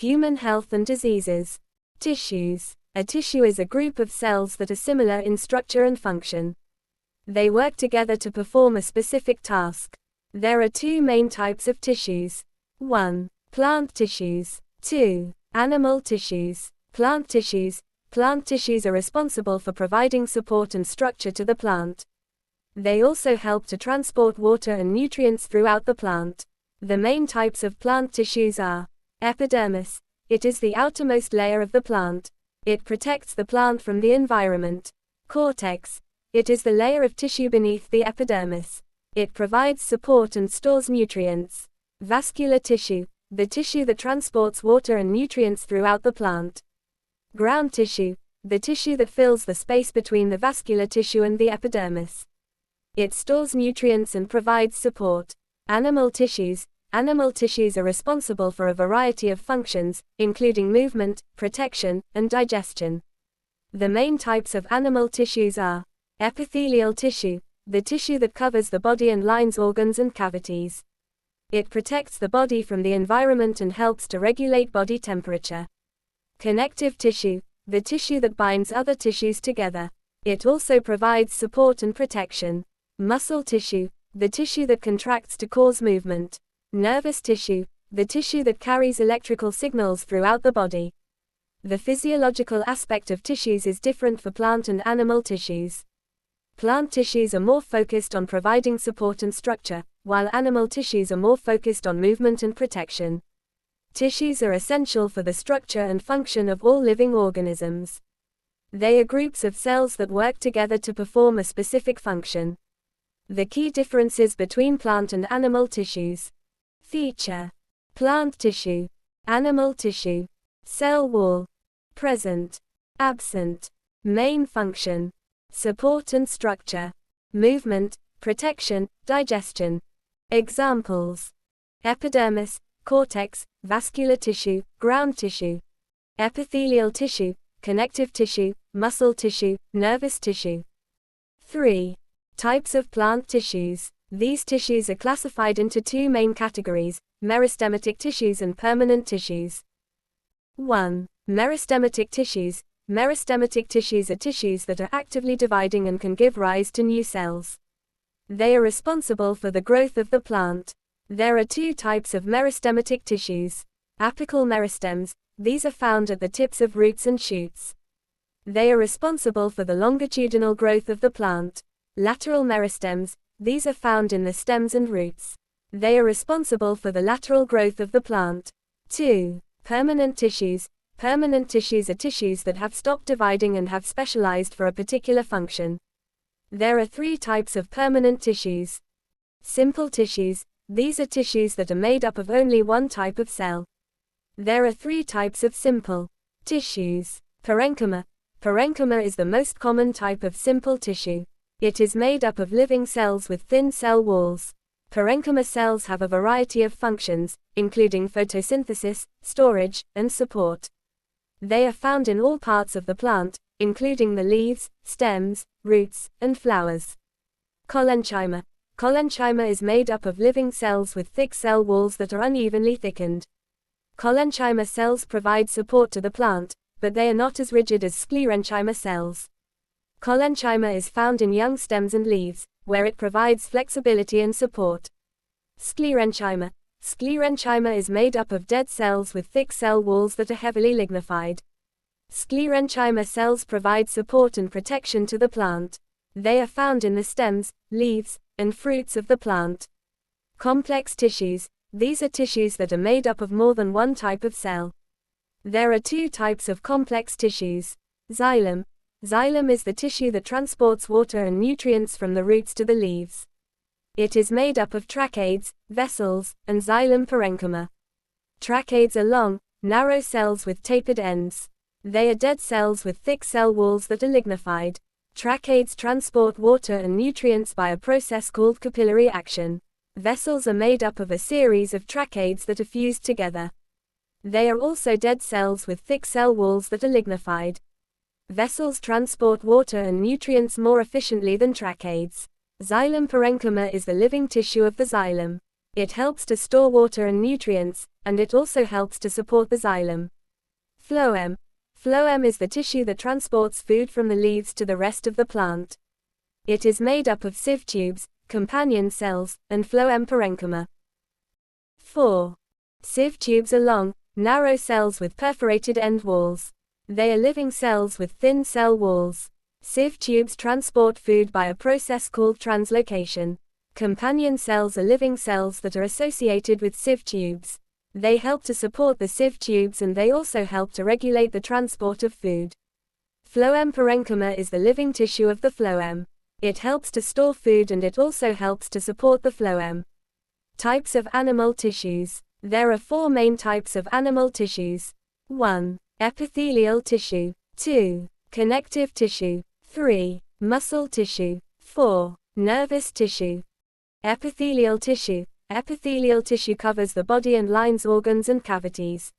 Human health and diseases. Tissues. A tissue is a group of cells that are similar in structure and function. They work together to perform a specific task. There are two main types of tissues. 1. Plant tissues. 2. Animal tissues. Plant tissues. Plant tissues are responsible for providing support and structure to the plant. They also help to transport water and nutrients throughout the plant. The main types of plant tissues are epidermis. It is the outermost layer of the plant. It protects the plant from the environment. Cortex. It is the layer of tissue beneath the epidermis. It provides support and stores nutrients. Vascular tissue. The tissue that transports water and nutrients throughout the plant. Ground tissue. The tissue that fills the space between the vascular tissue and the epidermis. It stores nutrients and provides support. Animal tissues. Animal tissues are responsible for a variety of functions, including movement, protection, and digestion. The main types of animal tissues are epithelial tissue, the tissue that covers the body and lines organs and cavities. It protects the body from the environment and helps to regulate body temperature. Connective tissue, the tissue that binds other tissues together. It also provides support and protection. Muscle tissue, the tissue that contracts to cause movement. Nervous tissue, the tissue that carries electrical signals throughout the body. The physiological aspect of tissues is different for plant and animal tissues. Plant tissues are more focused on providing support and structure, while animal tissues are more focused on movement and protection. Tissues are essential for the structure and function of all living organisms. They are groups of cells that work together to perform a specific function. The key differences between plant and animal tissues. Feature. Plant tissue. Animal tissue. Cell wall. Present. Absent. Main function. Support and structure. Movement, protection, digestion. Examples. Epidermis, cortex, vascular tissue, ground tissue. Epithelial tissue, connective tissue, muscle tissue, nervous tissue. 3. Types of plant tissues. These tissues are classified into two main categories, meristematic tissues and permanent tissues. 1. Meristematic tissues. Meristematic tissues are tissues that are actively dividing and can give rise to new cells. They are responsible for the growth of the plant. There are two types of meristematic tissues. Apical meristems. These are found at the tips of roots and shoots. They are responsible for the longitudinal growth of the plant. Lateral meristems. These are found in the stems and roots. They are responsible for the lateral growth of the plant. 2. Permanent tissues. Permanent tissues are tissues that have stopped dividing and have specialized for a particular function. There are 3 types of permanent tissues. Simple tissues. These are tissues that are made up of only one type of cell. There are 3 types of simple tissues. Parenchyma. Parenchyma is the most common type of simple tissue. It is made up of living cells with thin cell walls. Parenchyma cells have a variety of functions, including photosynthesis, storage, and support. They are found in all parts of the plant, including the leaves, stems, roots, and flowers. Collenchyma. Collenchyma is made up of living cells with thick cell walls that are unevenly thickened. Collenchyma cells provide support to the plant, but they are not as rigid as sclerenchyma cells. Collenchyma is found in young stems and leaves, where it provides flexibility and support. Sclerenchyma. Sclerenchyma is made up of dead cells with thick cell walls that are heavily lignified. Sclerenchyma cells provide support and protection to the plant. They are found in the stems, leaves, and fruits of the plant. Complex tissues. These are tissues that are made up of more than one type of cell. There are 2 types of complex tissues. Xylem. Xylem is the tissue that transports water and nutrients from the roots to the leaves. It is made up of tracheids, vessels, and xylem parenchyma. Tracheids are long, narrow cells with tapered ends. They are dead cells with thick cell walls that are lignified. Tracheids transport water and nutrients by a process called capillary action. Vessels are made up of a series of tracheids that are fused together. They are also dead cells with thick cell walls that are lignified. Vessels transport water and nutrients more efficiently than tracheids. Xylem parenchyma is the living tissue of the xylem. It helps to store water and nutrients, and it also helps to support the xylem. Phloem. Phloem is the tissue that transports food from the leaves to the rest of the plant. It is made up of sieve tubes, companion cells, and phloem parenchyma. 4. Sieve tubes are long, narrow cells with perforated end walls. They are living cells with thin cell walls. Sieve tubes transport food by a process called translocation. Companion cells are living cells that are associated with sieve tubes. They help to support the sieve tubes and they also help to regulate the transport of food. Phloem parenchyma is the living tissue of the phloem. It helps to store food and it also helps to support the phloem. Types of animal tissues. There are 4 main types of animal tissues. 1. Epithelial tissue. 2. Connective tissue. 3. Muscle tissue. 4. Nervous tissue. Epithelial tissue. Epithelial tissue covers the body and lines organs and cavities.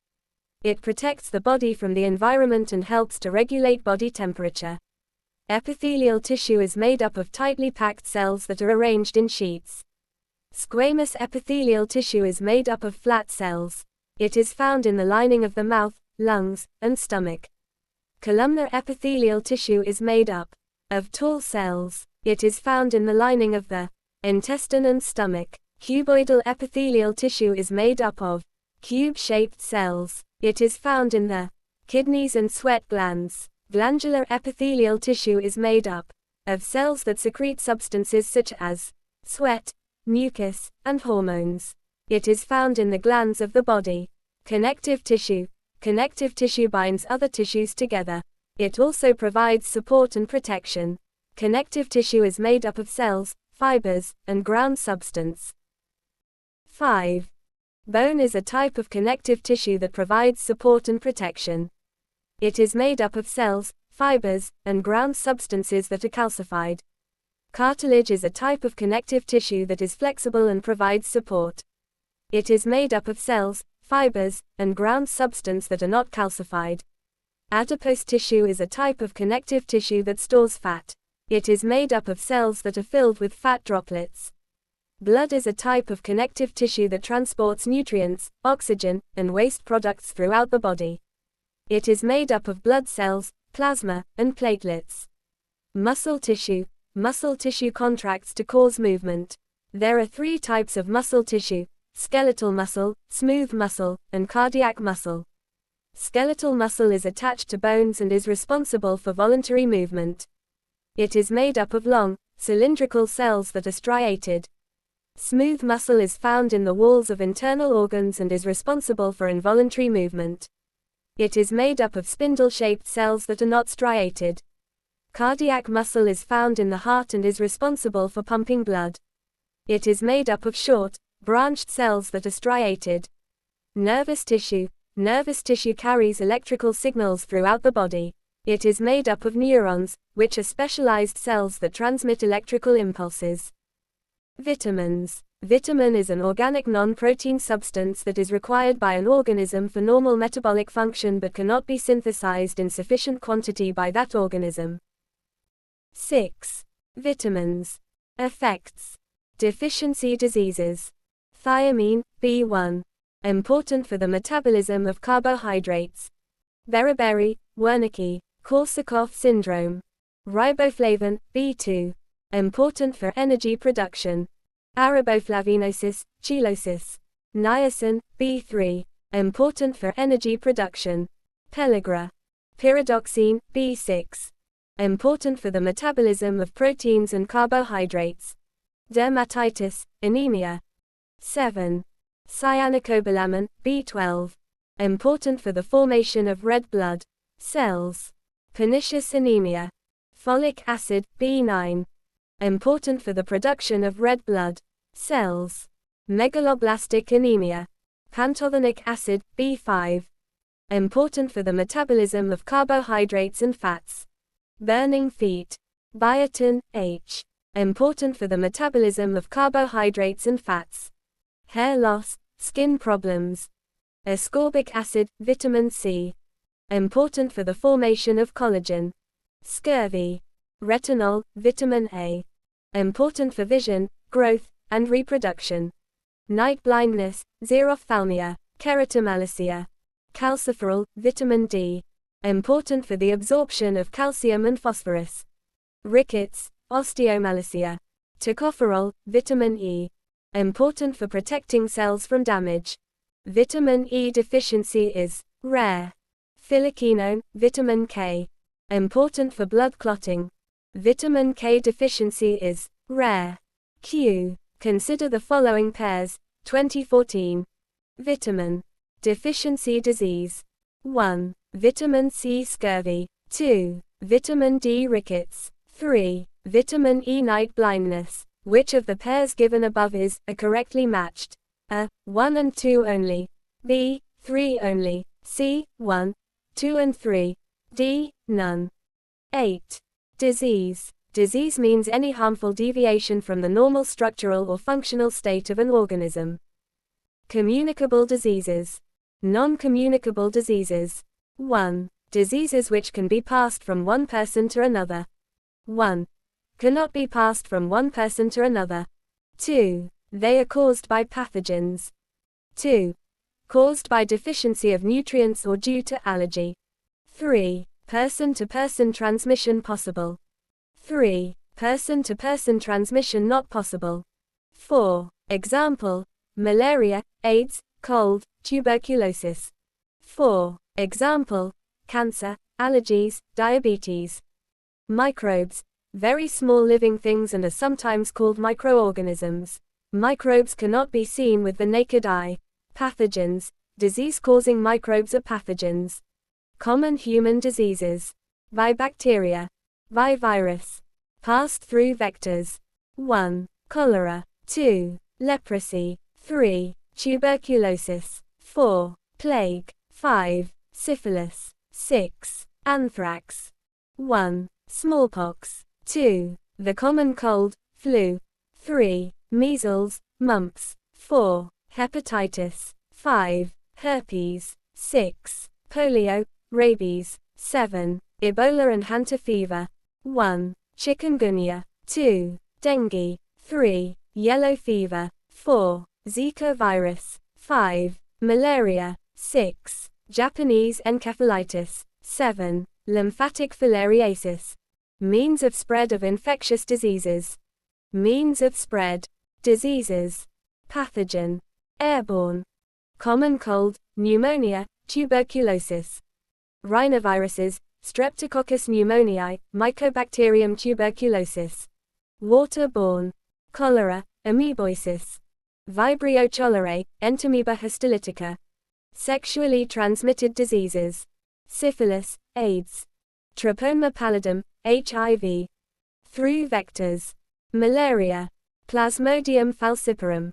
It protects the body from the environment and helps to regulate body temperature. Epithelial tissue is made up of tightly packed cells that are arranged in sheets. Squamous epithelial tissue is made up of flat cells. It is found in the lining of the mouth, lungs, and stomach. Columnar epithelial tissue is made up of tall cells. It is found in the lining of the intestine and stomach. Cuboidal epithelial tissue is made up of cube-shaped cells. It is found in the kidneys and sweat glands. Glandular epithelial tissue is made up of cells that secrete substances such as sweat, mucus, and hormones. It is found in the glands of the body. Connective tissue. Connective tissue binds other tissues together. It also provides support and protection. Connective tissue is made up of cells, fibers, and ground substance. 5. Bone is a type of connective tissue that provides support and protection. It is made up of cells, fibers, and ground substances that are calcified. Cartilage is a type of connective tissue that is flexible and provides support. It is made up of cells, fibers, and ground substance that are not calcified. Adipose tissue is a type of connective tissue that stores fat. It is made up of cells that are filled with fat droplets. Blood is a type of connective tissue that transports nutrients, oxygen, and waste products throughout the body. It is made up of blood cells, plasma, and platelets. Muscle tissue. Muscle tissue contracts to cause movement. There are 3 types of muscle tissue: skeletal muscle, smooth muscle, and cardiac muscle. Skeletal muscle is attached to bones and is responsible for voluntary movement. It is made up of long, cylindrical cells that are striated. Smooth muscle is found in the walls of internal organs and is responsible for involuntary movement. It is made up of spindle-shaped cells that are not striated. Cardiac muscle is found in the heart and is responsible for pumping blood. It is made up of short, branched cells that are striated. Nervous tissue. Nervous tissue carries electrical signals throughout the body. It is made up of neurons, which are specialized cells that transmit electrical impulses. Vitamins. Vitamin is an organic non-protein substance that is required by an organism for normal metabolic function but cannot be synthesized in sufficient quantity by that organism. 6. Vitamins. Effects. Deficiency diseases. Thiamine, B1. Important for the metabolism of carbohydrates. Beriberi, Wernicke, Korsakoff syndrome. Riboflavin, B2. Important for energy production. Araboflavinosis, chelosis. Niacin, B3. Important for energy production. Pellagra. Pyridoxine, B6. Important for the metabolism of proteins and carbohydrates. Dermatitis, anemia. 7. Cyanocobalamin, B12. Important for the formation of red blood cells. Pernicious anemia. Folic acid, B9. Important for the production of red blood cells. Megaloblastic anemia. Pantothenic acid, B5. Important for the metabolism of carbohydrates and fats. Burning feet. Biotin, H. Important for the metabolism of carbohydrates and fats. Hair loss, skin problems. Ascorbic acid, vitamin C. Important for the formation of collagen. Scurvy. Retinol, vitamin A. Important for vision, growth, and reproduction. night blindness, xerophthalmia, keratomalacia. Calciferol, vitamin D. Important for the absorption of calcium and phosphorus. Rickets, osteomalacia. Tocopherol, vitamin E. Important for protecting cells from damage. Vitamin E deficiency is rare. Phylloquinone, vitamin K. Important for blood clotting. Vitamin K deficiency is rare. Q. Consider the following pairs. 2014. Vitamin deficiency disease. 1. Vitamin C scurvy. 2. Vitamin D rickets. 3. Vitamin E night blindness. Which of the pairs given above is correctly matched? A. 1 and 2 only. B. 3 only. C. 1, 2 and 3. D. None. 8. Disease. Disease means any harmful deviation from the normal structural or functional state of an organism. Communicable diseases. Non-communicable diseases. 1. Diseases which can be passed from one person to another. 1. Cannot be passed from one person to another. 2. They are caused by pathogens. 2. Caused by deficiency of nutrients or due to allergy. 3. Person-to-person transmission possible. 3. Person-to-person transmission not possible. 4. Example: malaria, AIDS, cold, tuberculosis. 4. Example: cancer, allergies, diabetes. Microbes. Very small living things and are sometimes called microorganisms. Microbes cannot be seen with the naked eye. Pathogens. Disease-causing microbes are pathogens. Common human diseases. By bacteria. By virus. Passed through vectors. 1. Cholera. 2. Leprosy. 3. Tuberculosis. 4. Plague. 5. Syphilis. 6. Anthrax. 1. Smallpox. 2. The common cold, flu. 3. Measles, mumps. 4. Hepatitis. 5. Herpes. 6. Polio, rabies. 7. Ebola and Hanta fever. 1. Chikungunya. 2. Dengue. 3. Yellow fever. 4. Zika virus. 5. Malaria. 6. Japanese encephalitis. 7. Lymphatic filariasis. Means of spread of infectious diseases. Means of spread. Diseases. Pathogen. Airborne. Common cold, pneumonia, tuberculosis. Rhinoviruses, Streptococcus pneumoniae, Mycobacterium tuberculosis. Waterborne. Cholera, amoeboisis. Vibrio cholerae, Entamoeba histolytica. Sexually transmitted diseases. Syphilis, AIDS. Treponema pallidum, HIV. Through vectors. Malaria. Plasmodium falciparum.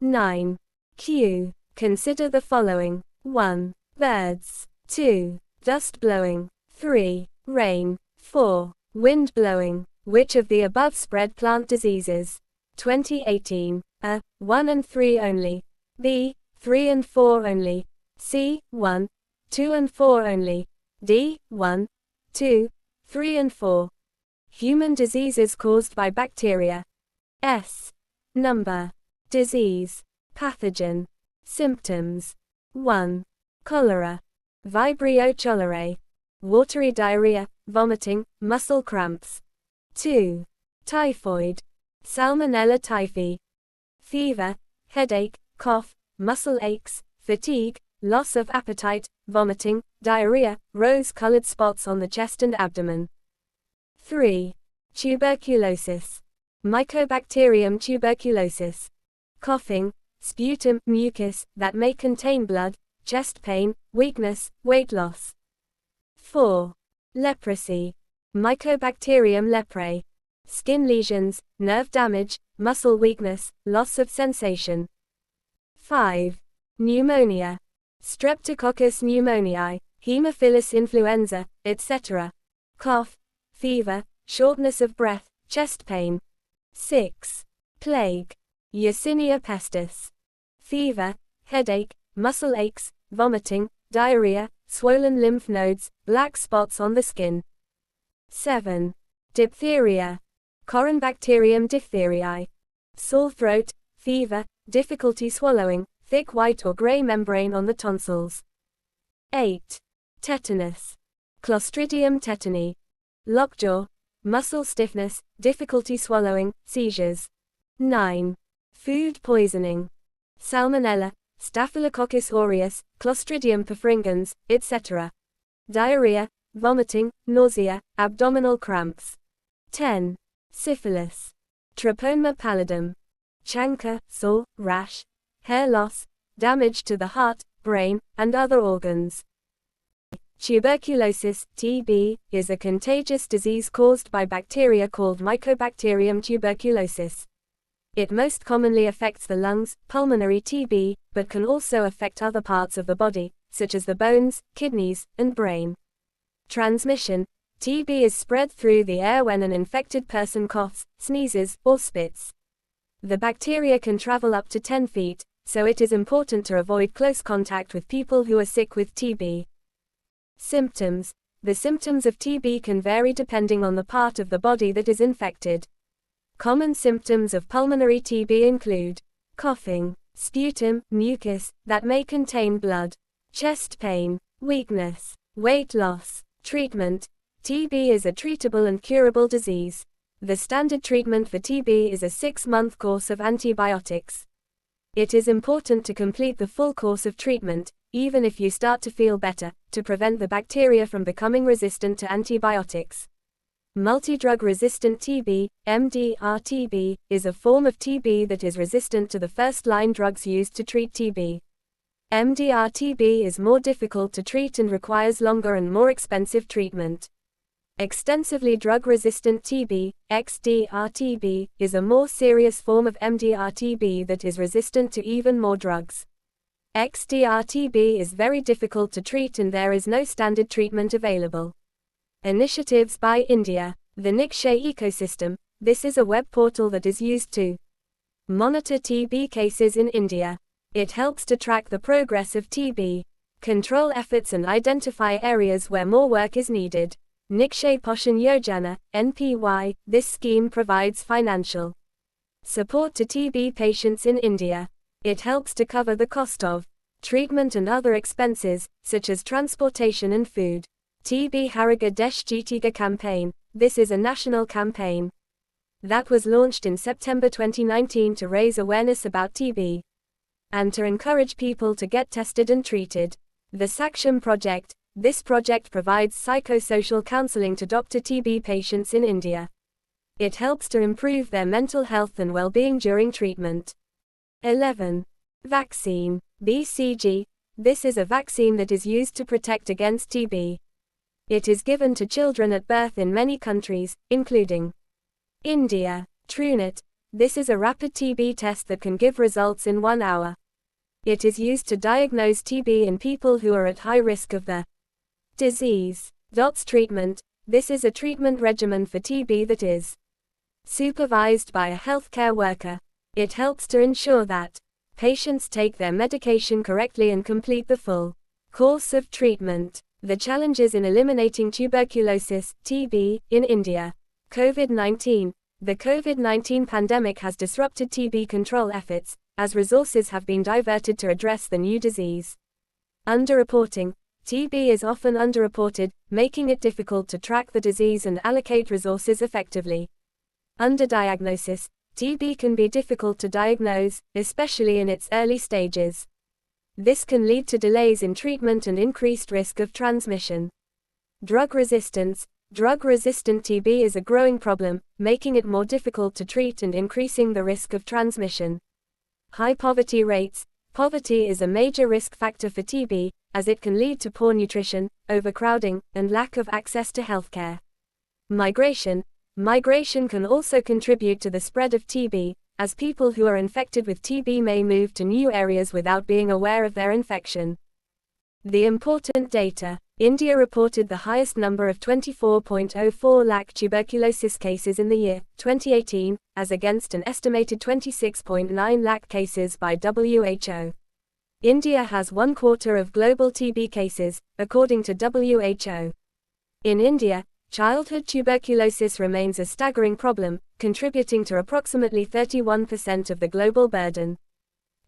9. Q. Consider the following. 1. Birds. 2. Dust blowing. 3. Rain. 4. Wind blowing. Which of the above spread plant diseases? 2018. A. 1 and 3 only. B. 3 and 4 only. C. 1, 2 and 4 only. D. 1, 2, 3 and 4. Human diseases caused by bacteria. S. Number. Disease. Pathogen. Symptoms. 1. Cholera. Vibrio cholerae. Watery diarrhea, vomiting, muscle cramps. 2. Typhoid. Salmonella typhi. Fever, headache, cough, muscle aches, fatigue, loss of appetite, vomiting, diarrhea, rose-colored spots on the chest and abdomen. 3. Tuberculosis. Mycobacterium tuberculosis. Coughing, sputum, mucus, that may contain blood, chest pain, weakness, weight loss. 4. Leprosy. Mycobacterium leprae. Skin lesions, nerve damage, muscle weakness, loss of sensation. 5. Pneumonia. Streptococcus pneumoniae, Haemophilus influenza, etc. Cough, fever, shortness of breath, chest pain. 6. Plague. Yersinia pestis. Fever, headache, muscle aches, vomiting, diarrhea, swollen lymph nodes, black spots on the skin. 7. Diphtheria. Corynebacterium diphtheriae. Sore throat, fever, difficulty swallowing, thick white or gray membrane on the tonsils. 8. Tetanus. Clostridium tetani. Lockjaw, muscle stiffness, difficulty swallowing, seizures. 9. Food poisoning. Salmonella, Staphylococcus aureus, Clostridium perfringens, etc. Diarrhea, vomiting, nausea, abdominal cramps. 10. Syphilis. Treponema pallidum. Chancre, sore, rash, hair loss, damage to the heart, brain, and other organs. Tuberculosis, TB, is a contagious disease caused by bacteria called Mycobacterium tuberculosis. It most commonly affects the lungs, pulmonary TB, but can also affect other parts of the body, such as the bones, kidneys, and brain. Transmission. TB is spread through the air when an infected person coughs, sneezes, or spits. The bacteria can travel up to 10 feet, so it is important to avoid close contact with people who are sick with TB. Symptoms. The symptoms of TB can vary depending on the part of the body that is infected. Common symptoms of pulmonary TB include coughing, sputum, mucus that may contain blood, chest pain, weakness, weight loss. Treatment. TB is a treatable and curable disease. The standard treatment for TB is a 6-month course of antibiotics. It is important to complete the full course of treatment, even if you start to feel better, to prevent the bacteria from becoming resistant to antibiotics. Multidrug resistant TB, MDR-TB, is a form of TB that is resistant to the first-line drugs used to treat TB. MDR-TB is more difficult to treat and requires longer and more expensive treatment. Extensively drug-resistant TB, XDR-TB, is a more serious form of MDR-TB that is resistant to even more drugs. XDR-TB is very difficult to treat and there is no standard treatment available. Initiatives by India. The Nikshay ecosystem. This is a web portal that is used to monitor TB cases in India. It helps to track the progress of TB, control efforts and identify areas where more work is needed. Nikshay Poshan Yojana, NPY. This scheme provides financial support to TB patients in India. It helps to cover the cost of treatment and other expenses, such as transportation and food. TB Hariga Desh Jitiga campaign. This is a national campaign that was launched in September 2019 to raise awareness about TB and to encourage people to get tested and treated. The Saksham Project. This project provides psychosocial counseling to Dr. TB patients in India. It helps to improve their mental health and well-being during treatment. 11. Vaccine. BCG. This is a vaccine that is used to protect against TB. It is given to children at birth in many countries, including India. TrueNat. This is a rapid TB test that can give results in 1 hour. It is used to diagnose TB in people who are at high risk of the disease. DOTS treatment. This is a treatment regimen for TB that is supervised by a healthcare worker. It helps to ensure that patients take their medication correctly and complete the full course of treatment. The challenges in eliminating tuberculosis, TB, in India. COVID-19. The COVID-19 pandemic has disrupted TB control efforts, as resources have been diverted to address the new disease. Underreporting. TB is often underreported, making it difficult to track the disease and allocate resources effectively. Underdiagnosis. TB can be difficult to diagnose, especially in its early stages. This can lead to delays in treatment and increased risk of transmission. Drug resistance. Drug-resistant TB is a growing problem, making it more difficult to treat and increasing the risk of transmission. High poverty rates. Poverty is a major risk factor for TB, as it can lead to poor nutrition, overcrowding, and lack of access to healthcare. Migration. Migration can also contribute to the spread of TB, as people who are infected with TB may move to new areas without being aware of their infection. The important data. India reported the highest number of 24.04 lakh tuberculosis cases in the year 2018, as against an estimated 26.9 lakh cases by WHO. India has 1/4 of global TB cases, according to WHO. In India, childhood tuberculosis remains a staggering problem, contributing to approximately 31% of the global burden.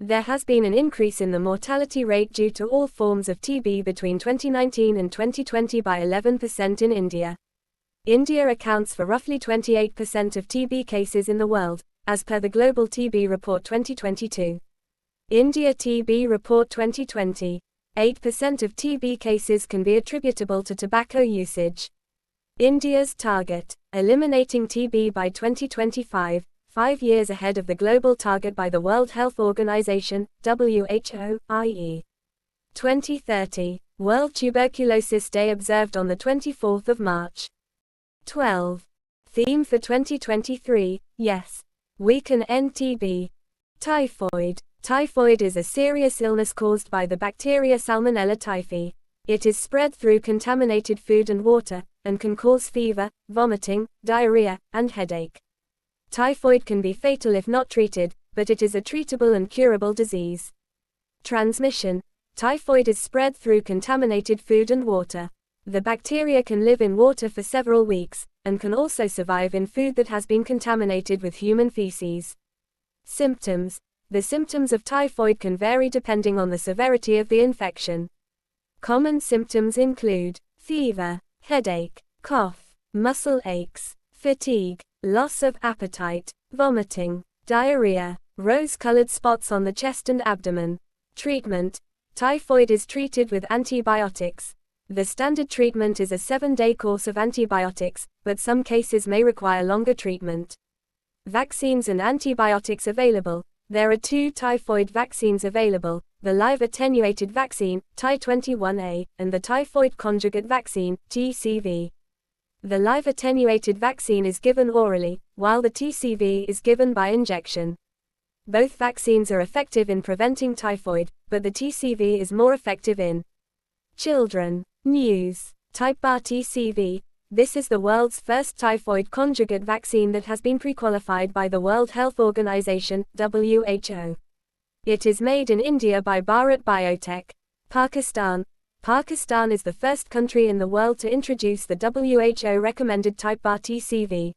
There has been an increase in the mortality rate due to all forms of TB between 2019 and 2020 by 11% in India. India accounts for roughly 28% of TB cases in the world, as per the Global TB Report 2022. India TB Report 2020. 8% of TB cases can be attributable to tobacco usage. India's target: eliminating TB by 2025, 5 years ahead of the global target by the World Health Organization, WHO, i.e. 2030. World Tuberculosis Day observed on the 24th of March. 12. Theme for 2023, yes. We can end TB. Typhoid. Typhoid is a serious illness caused by the bacteria Salmonella typhi. It is spread through contaminated food and water, and can cause fever, vomiting, diarrhea, and headache. Typhoid can be fatal if not treated, but it is a treatable and curable disease. Transmission. Typhoid is spread through contaminated food and water. The bacteria can live in water for several weeks, and can also survive in food that has been contaminated with human feces. Symptoms. The symptoms of typhoid can vary depending on the severity of the infection. Common symptoms include fever, headache, cough, muscle aches, fatigue, loss of appetite, vomiting, diarrhea, rose-colored spots on the chest and abdomen. Treatment. Typhoid is treated with antibiotics. The standard treatment is a 7-day course of antibiotics, but some cases may require longer treatment. Vaccines and antibiotics available. There are 2 typhoid vaccines available, the live attenuated vaccine, Ty21A, and the typhoid conjugate vaccine, TCV. The live attenuated vaccine is given orally, while the TCV is given by injection. Both vaccines are effective in preventing typhoid, but the TCV is more effective in children. News. Typbar TCV. This is the world's first typhoid conjugate vaccine that has been pre-qualified by the World Health Organization, WHO. It is made in India by Bharat Biotech. Pakistan. Pakistan is the first country in the world to introduce the WHO-recommended Typbar TCV.